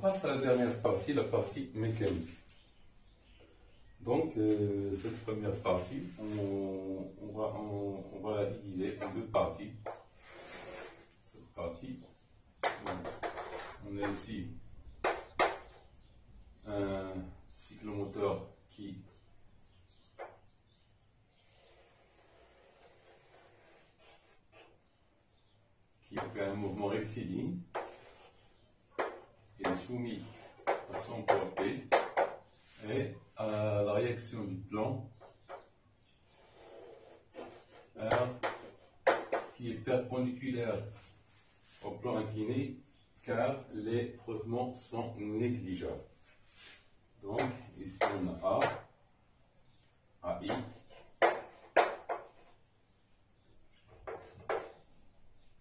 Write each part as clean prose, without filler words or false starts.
passe à la dernière partie, la partie mécanique. Donc, cette première partie, on va la diviser en deux parties. Cette partie, on a ici un cyclomoteur qui fait un mouvement rectiligne. Il est soumis à son poids P et à la réaction du plan R qui est perpendiculaire au plan incliné car les frottements sont négligeables. Donc ici on a A, AI,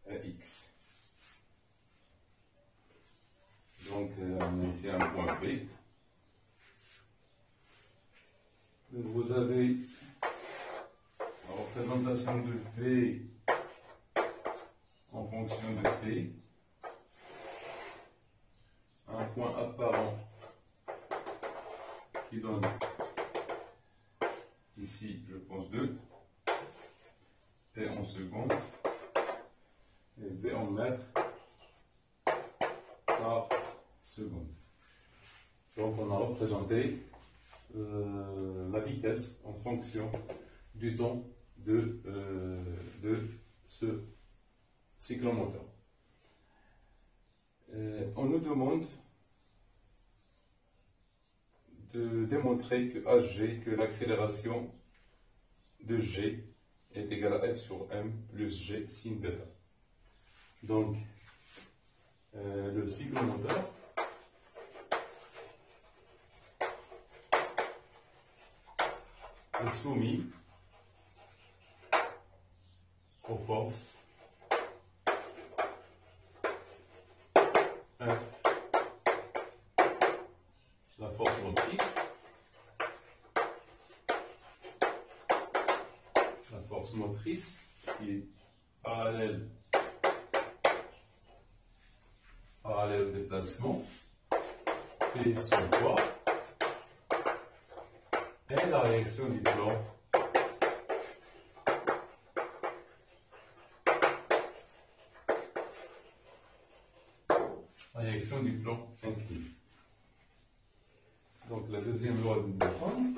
et X. Donc on a ici un point B. Donc, vous avez la représentation de V en fonction de P. Un point apparent qui donne ici, je pense, 2. T en seconde et V en mètres par seconde. Donc on a représenté la vitesse en fonction du temps de ce cyclomoteur. On nous demande de démontrer que Hg, que l'accélération de G est égale à F sur M plus G sin bêta. Donc, le cyclomoteur est soumis aux forces F, la force motrice, qui est parallèle au déplacement, P son poids, et la réaction du plan incliné. Donc la deuxième loi de Newton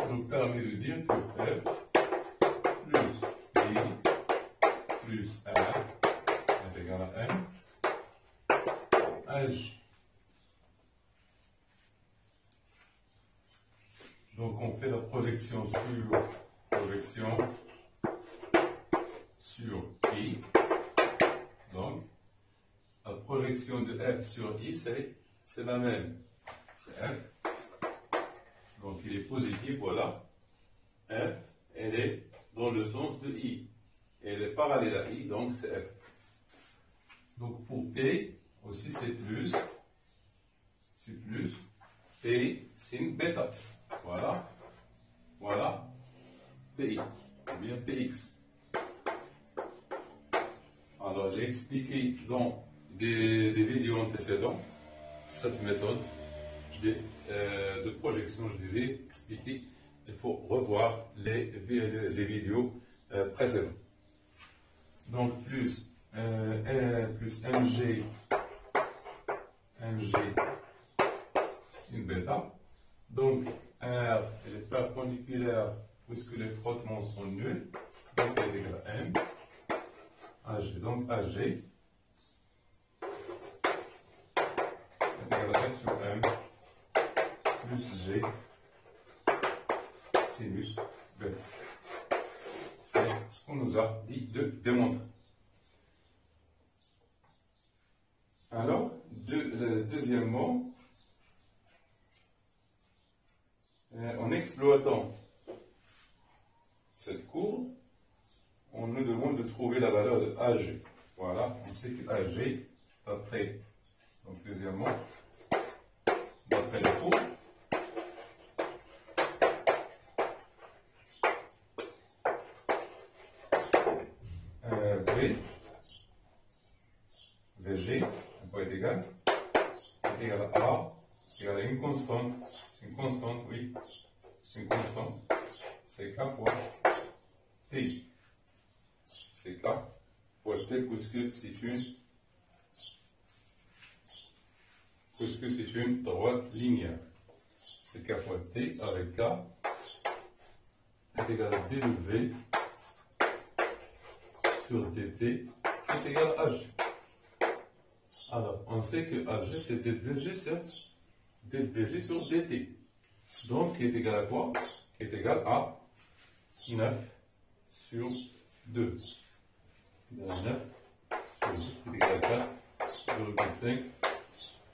nous permet de dire que F plus P plus R est égal à M. H. Donc on fait la projection sur I. Donc la projection de F sur I, c'est la même. C'est F. Donc il est positif, voilà. F, elle est dans le sens de I. Elle est parallèle à I, donc c'est F. Donc pour P, aussi c'est plus P sin bêta. Voilà. Voilà. PI. Ou bien PX. Alors j'ai expliqué dans des vidéos antécédentes cette méthode de projection, je les ai expliquées. Il faut revoir les vidéos précédentes. Donc plus mg sin bêta. Donc R elle est perpendiculaire puisque les frottements sont nuls. Donc elle est égale à M. Ag. Donc Ag est égal à F sur M plus G sinus bêta. C'est ce qu'on nous a dit de démontrer. Alors, deuxièmement, en exploitant cette courbe, on nous demande de trouver la valeur de Ag. Voilà, on sait que Ag, d'après, donc deuxièmement, d'après la courbe, est égal à A, égal à une constante, oui, c'est une constante, c'est K fois T. C'est K fois T puisque c'est une droite linéaire. C'est K fois T avec K est égal à D de V sur dt est égal à H. Alors, on sait que HG c'est dVG sur dt. Donc, qui est égal à quoi? Qui est égal à 9 sur 2. Égal à 9 sur 2, qui est égal à 4,5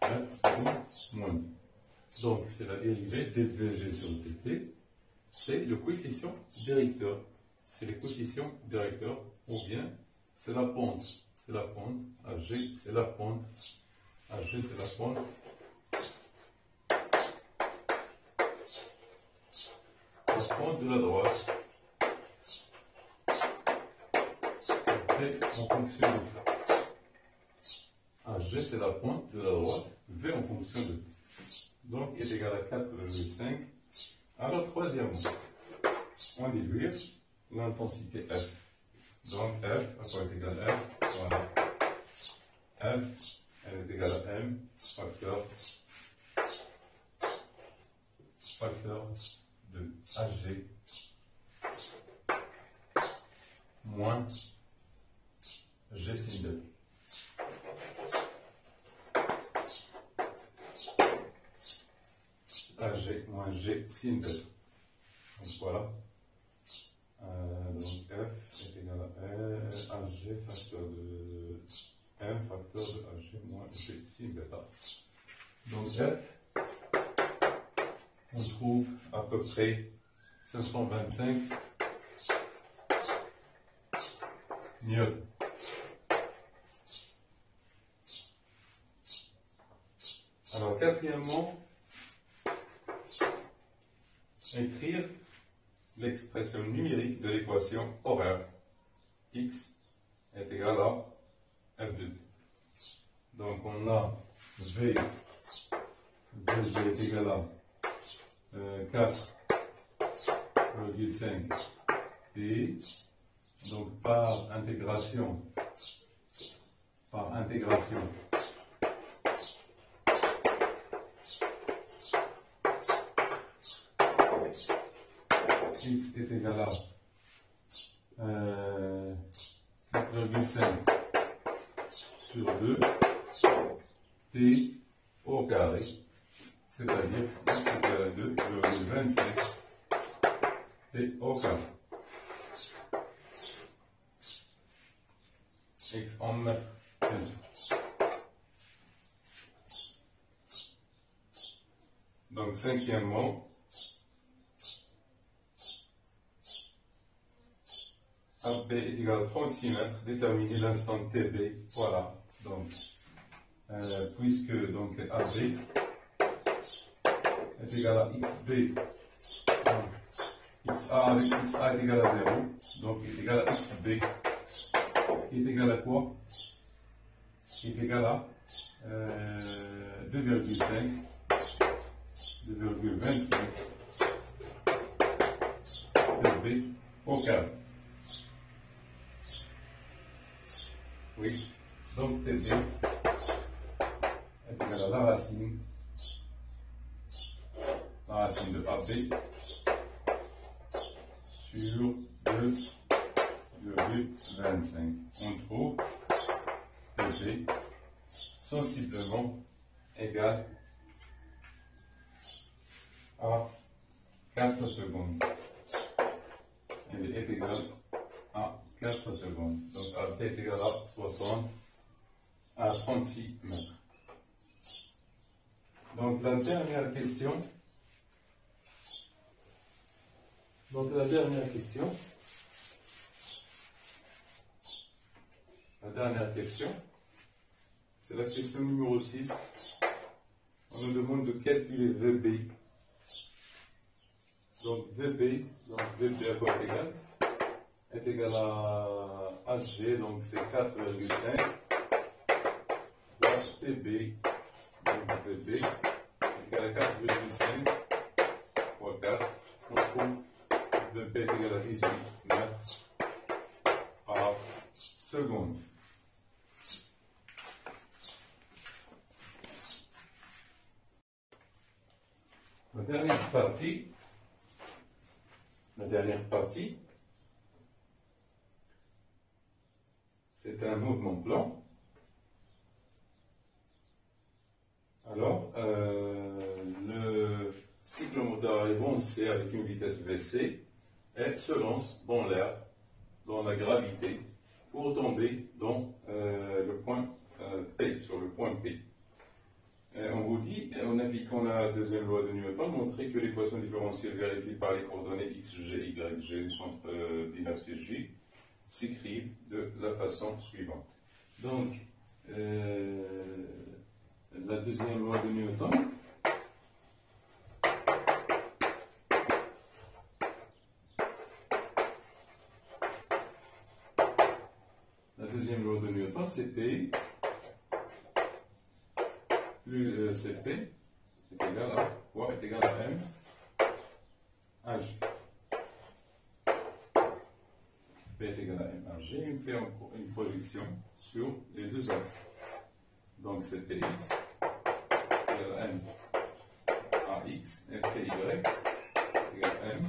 mètres secondes moins. Donc, c'est la dérivée dVG sur dt. C'est le coefficient directeur. C'est le coefficient directeur, ou bien c'est la pente. C'est la pente. AG, c'est la pente. AG, c'est la pente. La pente de la droite. V en fonction de. AG, c'est la pente de la droite. V en fonction de. Donc, est égal à 4,5. Alors, troisièmement, on déduire l'intensité F. Donc, F, à quoi est égal à F? Voilà. F, elle est égale à M, facteur de AG moins G sin delta. AG moins G sin delta. Donc voilà. Donc F est égal à AG facteur de M facteur de AG moins G sin delta. Donc F, on trouve à peu près 525 newtons. Alors quatrièmement, écrire l'expression numérique de l'équation horaire x est égal à F2. Donc on a V, VG est égal à 4,5 T. Donc par intégration, x est égal à 4,5 sur 2 t au carré, c'est-à-dire x est égal à 2,25 t au carré. X en mètres, bien sûr. Donc cinquièmement, AB est égal à 36 mètres, déterminer l'instant TB, voilà. Donc, puisque donc, AB est égal à XB, donc, XA avec XA est égal à 0, donc est égal à XB, qui est égal à quoi? Qui est égal à 2,25 TB au carré. Oui, donc TB est égal à la racine de AB sur 2,25. On trouve TB sensiblement égal à 4 secondes. Elle est égale à 4 secondes. Donc AB est égal à 60 à 36 mètres. Donc la dernière question. C'est la question numéro 6. On nous demande de calculer VB. Donc VB à quoi est égal à HG, donc c'est 4,5 fois TB de VB est égal à 4,5 fois 4. On trouve VB est égal à 18 mètres par seconde. La dernière partie, c'est un mouvement plan. Alors, le cyclomoteur est lancé avec une vitesse VC et se lance dans l'air, dans la gravité, pour tomber dans le point P, sur le point P. On vous dit, en appliquant la deuxième loi de Newton, montrer que l'équation différentielle vérifiée par les coordonnées x, g, y, g du centre d'inertie J s'écrivent de la façon suivante. Donc, la deuxième loi de Newton, c'est P plus Cp est égal à quoi est égal à M H. P est égal à M H. Il me fait une projection sur les deux axes. Donc c'est Px égal à M AX et Py égal à M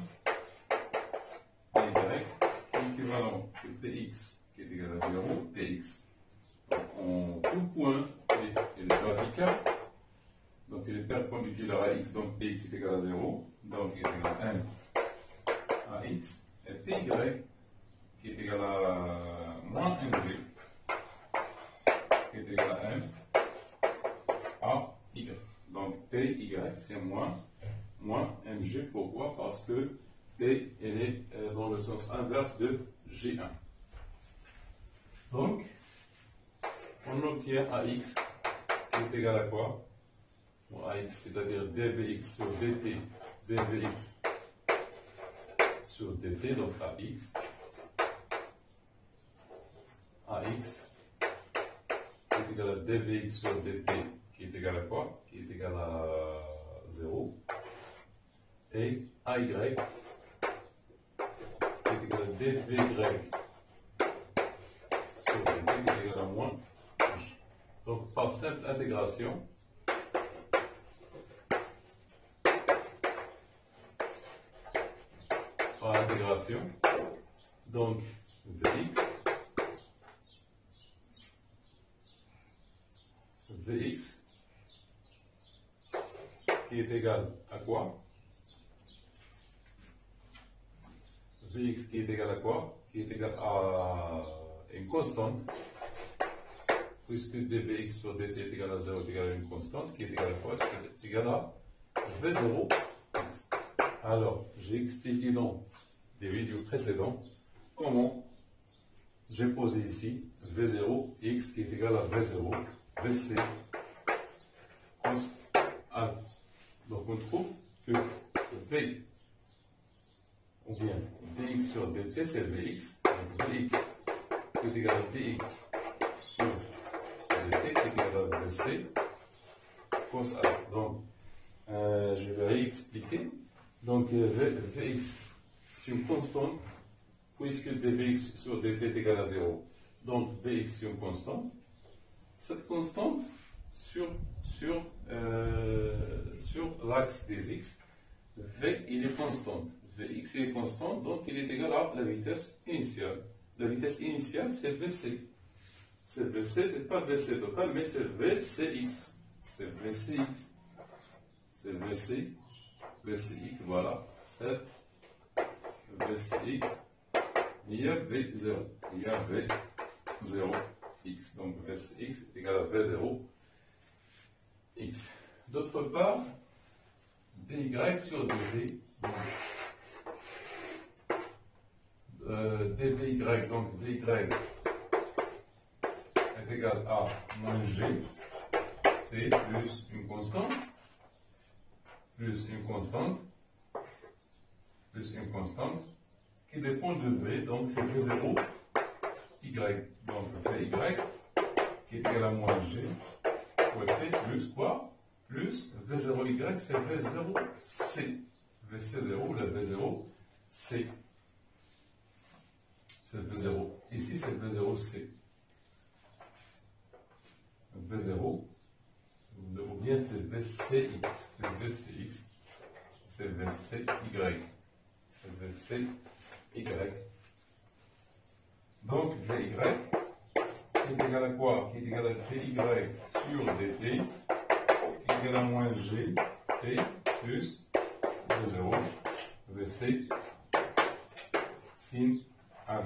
AY, ce qui est équivalent de Px qui est égal à 0, Px. En tout point, il est vertical, donc il est perpendiculaire à x, donc Px est égal à 0, donc il est égal à M à x, et Py qui est égal à moins mg, qui est égal à M à y. Donc Py c'est moins mg, pourquoi? Parce que P elle est dans le sens inverse de G1. Donc, on obtient AX qui est égal à quoi? Bon, AX, c'est-à-dire dVx sur dt, dVx sur dt, donc AX qui est égal à dVx sur dt, qui est égal à quoi? Qui est égal à 0. Et AY qui est égal à dVy sur dt, qui est égal à moins. Donc, par simple intégration, donc Vx qui est égal à quoi? Vx qui est égal à quoi? Qui est égal à une constante, puisque dvx sur dt est égal à 0 est égal à une constante, qui est égale à quoi? Est égal à v0. Alors, j'ai expliqué dans des vidéos précédentes comment j'ai posé ici v0, x qui est égal à v0, vc, cos a. Donc on trouve que v, ou bien dx sur dt, c'est vx, donc vx qui est égal à dx sur dt qui est égal à vc, cos a. Donc, je vais réexpliquer. Donc, vx, c'est une constante, puisque dvx sur dt est égal à 0. Donc, vx, c'est une constante. Cette constante, sur l'axe des x, v, il est constante. Vx, il est constante, donc il est égal à la vitesse initiale. La vitesse initiale, c'est vc. C'est vc, c'est pas vc total, mais c'est vcx. C'est vcx. C'est vcx, voilà. 7 vcx. Il y a v0. Il y a v0x. Donc vcx est égal à v0x. D'autre part, dy sur dv. Dvy, donc dy est égal à moins g, t plus une constante, qui dépend de v, donc c'est v0 y. Donc vy qui est égal à moins g, fois t plus quoi? plus V0Y, c'est V0C. VC0 ou la V0C. C'est V0. Ici, c'est V0C. V0, ou bien c'est VCX. C'est VCX. C'est VCY. C'est VCY. Donc, VY est égal à quoi? Qui est égal à VY sur DT, qui est égal à moins G, T, plus V0, VC, sin 1.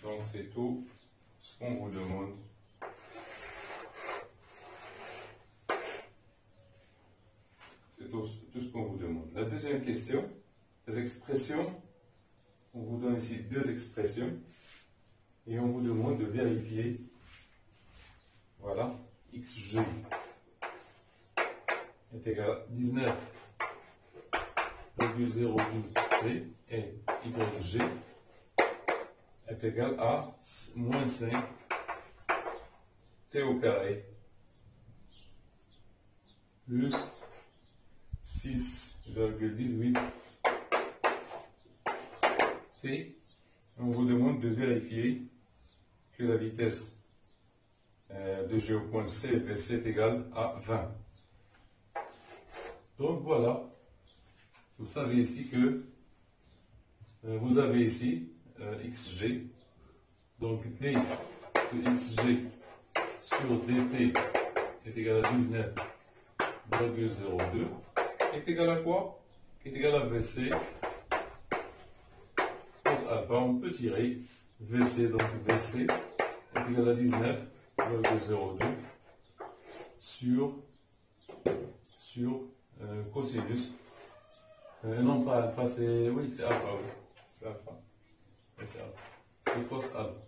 Donc, c'est tout ce qu'on vous demande. C'est tout ce qu'on vous demande. La deuxième question, les expressions. On vous donne ici deux expressions. Et on vous demande de vérifier, voilà, xg est égal à 19,02t et yg est égal à moins 5 t au carré plus 6,18 t. On vous demande de vérifier que la vitesse de G au point C, VC est égale à 20. Donc voilà, vous savez ici que vous avez ici xg, donc d de xg sur dt est égal à 19,02 est égal à quoi? Est égal à VC cos alpha. On peut tirer VC, donc VC est égal à 19,02 sur cosinus. Non, pas alpha, c'est. Oui, c'est alpha, oui. C'est alpha. Oui, c'est alpha. C'est cos alpha.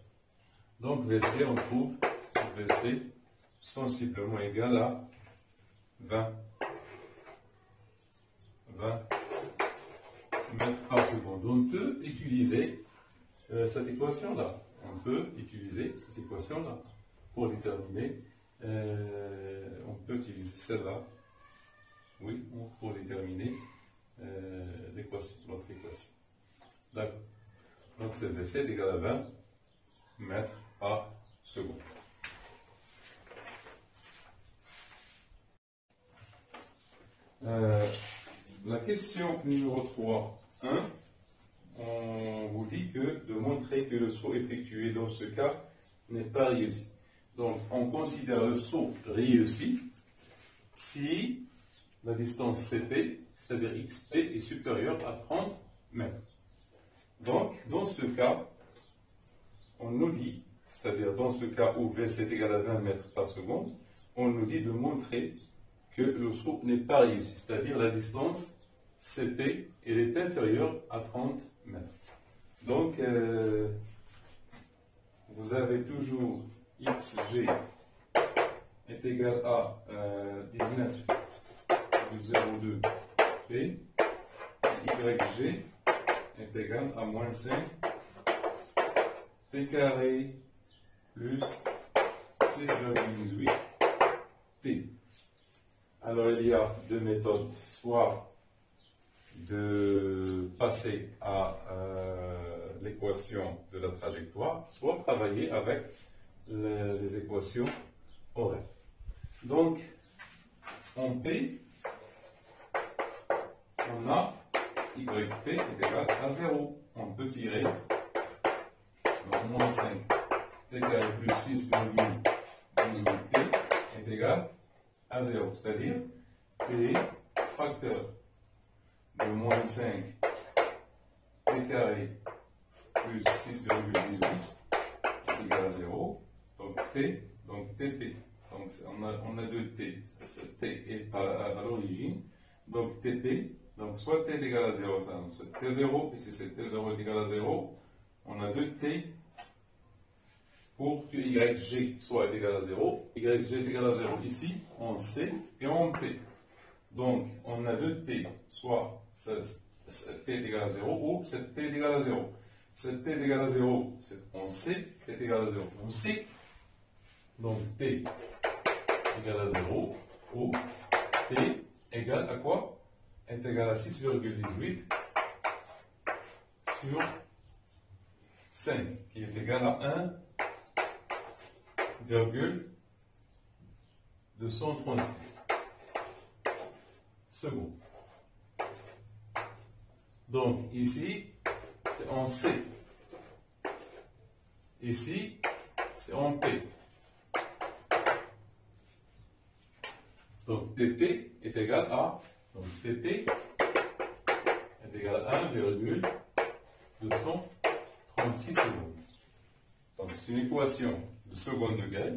Donc VC, on trouve VC sensiblement égal à 20 mètres par seconde. On peut utiliser cette équation-là. On peut utiliser cette équation-là pour déterminer. On peut utiliser celle-là. Oui, pour déterminer l'équation, notre équation. D'accord. Donc, c'est VC est égal à 20 mètres par seconde. La question numéro 3.1, on vous dit que de montrer que le saut effectué dans ce cas n'est pas réussi. Donc, on considère le saut réussi si la distance CP, c'est-à-dire XP, est supérieure à 30 mètres. Donc, dans ce cas, on nous dit, c'est-à-dire dans ce cas où VC est égal à 20 mètres par seconde, on nous dit de montrer que le saut n'est pas réussi, c'est-à-dire la distance CP, elle est inférieure à 30 mètres. Donc, vous avez toujours XG est égal à 19,02 P, YG est égal à moins 5 T carré plus 6,18 T. Alors, il y a deux méthodes, soit de passer à l'équation de la trajectoire, soit travailler avec les équations horaires. Donc, en P, on a YP est égal à 0. On peut tirer donc moins 5 T carré plus 6,18T est égal à 0. C'est-à-dire T facteur de moins 5 T carré plus 6,18 est égal à 0. Donc T, donc TP. Donc on a deux T. T est à l'origine. Donc TP, donc soit T est égal à 0, c'est T0, ici c'est T0 est égal à 0. On a deux T pour que YG soit égal à 0. YG est égal à 0 ici, en C et en P. Donc on a deux T, soit T est égal à 0 ou cette T est égal à 0. Cette T est égal à 0, c'est en C, T est égal à 0. On sait, donc T égale à 0 ou T égale à quoi? Est égal à 6,18 sur 5, qui est égal à 1,236 secondes. Donc ici, c'est en C. Ici, c'est en P. Donc TP est égal à, donc TP est égal à 1,236 secondes. Donc c'est une équation de seconde degré.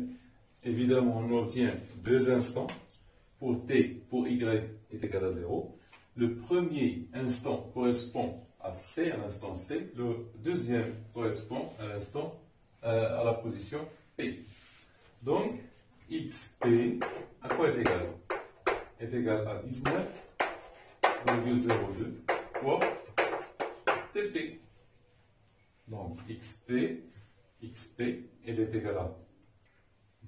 Évidemment, on obtient deux instants. Pour T, pour Y est égal à 0. Le premier instant correspond à C, à l'instant C. Le deuxième correspond à l'instant, à la position P. Donc, XP, à quoi est égal? Est égal à 19,02 fois TP. Donc, XP, elle est égale à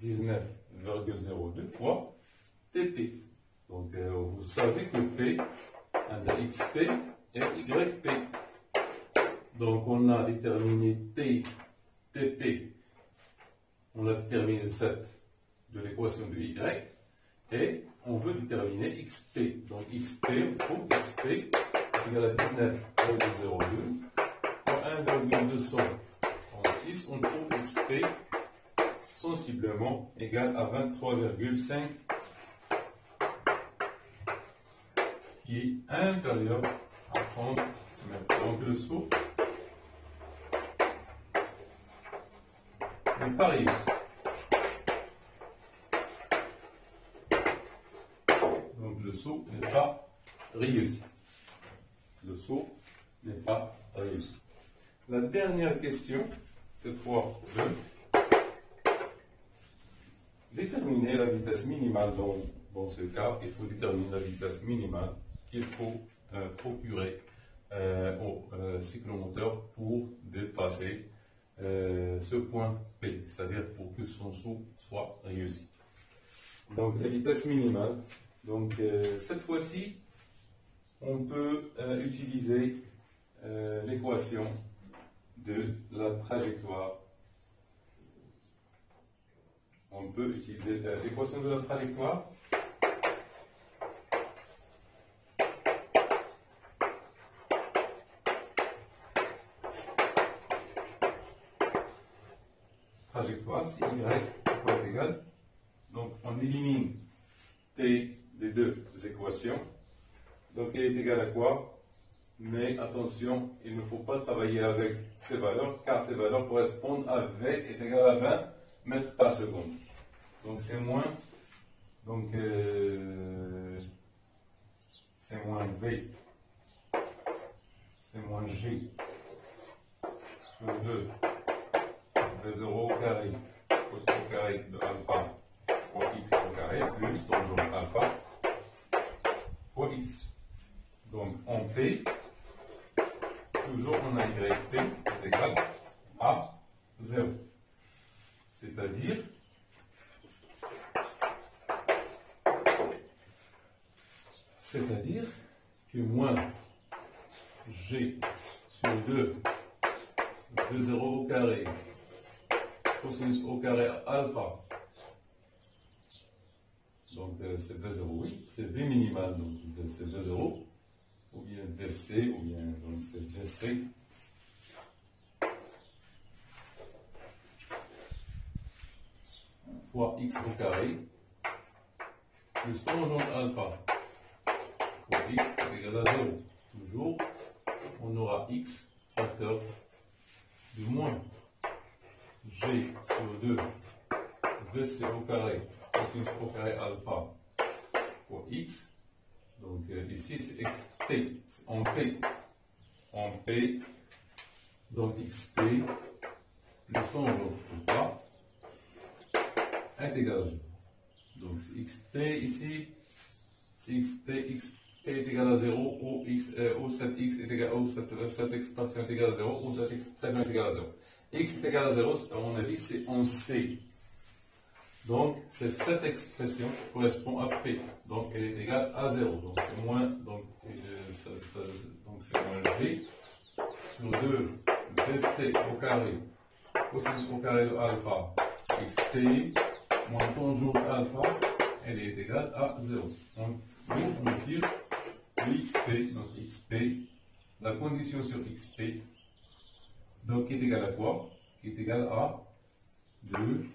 19,02 fois TP. Donc, vous savez que P, entre XP et YP. Donc, on a déterminé TP, on a déterminé le set de l'équation de Y, et on veut déterminer XP. Donc, XP, on trouve XP égale à 19,02 fois 1,236, on trouve XP sensiblement égal à 23,5, qui est inférieur à 30 mètres. Donc le saut n'est pas réussi. Donc le saut n'est pas réussi. Le saut n'est pas réussi. La dernière question, cette fois, déterminer la vitesse minimale. Dans ce cas, il faut déterminer la vitesse minimale qu'il faut procurer au cyclomoteur pour dépasser ce point P, c'est-à-dire pour que son saut soit réussi. Donc la vitesse minimale. Donc cette fois-ci, on peut utiliser l'équation de la trajectoire. On peut utiliser l'équation de la trajectoire. Trajectoire, c'est Y est égal. Donc on élimine T des deux équations. Donc elle est égale à quoi? Mais attention, il ne faut pas travailler avec ces valeurs, car ces valeurs correspondent à V est égal à 20 mètres par seconde. Donc c'est moins, c'est moins V, c'est moins G sur 2 V0 au carré, cos au carré de alpha fois x au carré, plus tangente alpha fois x. Donc on fait toujours on a YP est égal à 0. C'est-à-dire que moins G sur 2 V0 au carré cosinus au carré alpha. Donc c'est V0, oui, c'est V minimal, donc c'est V0, ou bien VC, ou bien donc c'est VC. Fois x au carré, plus tangente alpha, fois x est égal à 0. Toujours, on aura x facteur de moins g sur 2 vc au carré, cosinus au carré alpha, fois x. Donc ici c'est xp, c'est en p. En p, donc xp plus tangente alpha est égal à 0. Donc c'est xp ici, c'est xp est égal à 0, ou cette x est égal, ou cette expression est égale à 0, ou cette expression est égale à 0. X est égal à 0, on a dit c'est en C. Donc, cette expression correspond à P. Donc, elle est égale à 0. Donc, c'est moins, donc c'est moins G sur 2 VC au carré, cosinus au carré de alpha, XP, moins tangente alpha, elle est égale à 0. Donc, nous, on tire le XP, donc XP, la condition sur XP, donc qui est égal à quoi? Qui est égal à 2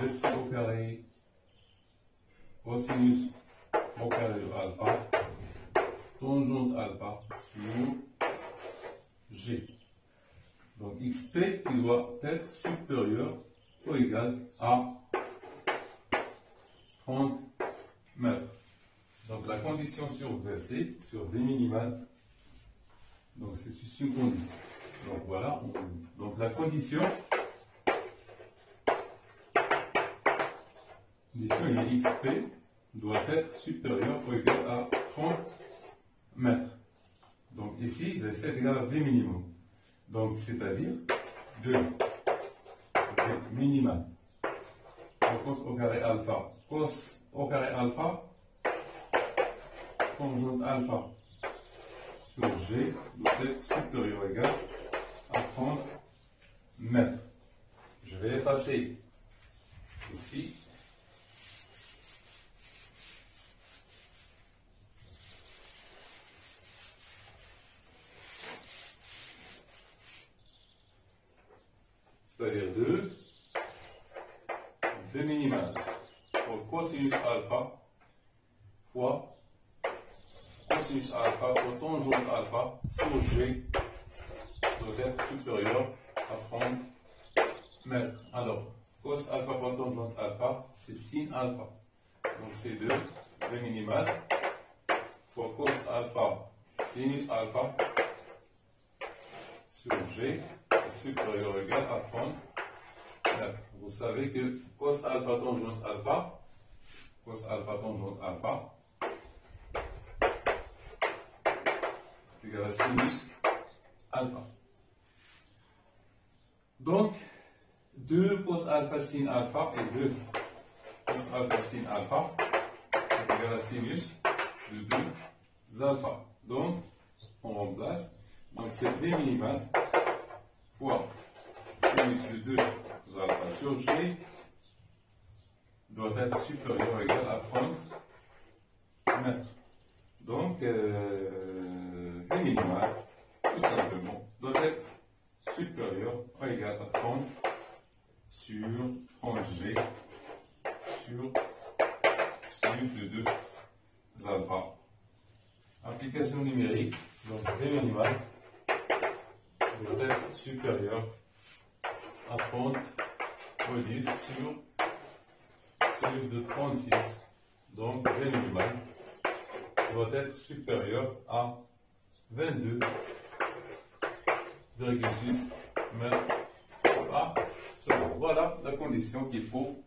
VC au carré, cosinus au carré de alpha, tangente alpha sur G. Donc XP qui doit être supérieur ou égal à 30 mètres. Donc la condition sur VC, sur V minimal, donc c'est une condition. Donc voilà, donc la condition est XP doit être supérieur ou égal à 30 mètres. Donc ici, VC est égal à V minimum. Donc c'est-à-dire 2 V minimal cos au carré alpha. Cos au carré alpha, tangente alpha sur G doit être supérieur ou égal à 30 mètres. Je vais effacer ici. C'est-à-dire 2 V minimal pour cosinus alpha fois cosinus alpha pour tangente alpha sur G doit être supérieur à 30 mètres. Alors, cos alpha fois tangente alpha, c'est sin alpha. Donc c'est 2 V minimal fois cos alpha sinus alpha sur G supérieur ou égal à 30 mètres. Vous savez que cos alpha tangente alpha est égal à sinus alpha. Donc, 2 cos alpha sin alpha et 2 cos alpha sin alpha est égal à sinus de 2 alpha. Donc, on remplace. Donc, c'est V minimal fois sinus de 2 alpha sur G doit être supérieur ou égal à 30 mètres. Donc, V minimal, tout simplement, doit être supérieur ou égal à 30 sur 30G sur sinus de 2 alpha. Application numérique, donc V minimal doit être supérieur à 30 fois 10 sur sinus de 36. Donc V minimal doit être supérieur à 22,6 mètres par seconde. Voilà la condition qu'il faut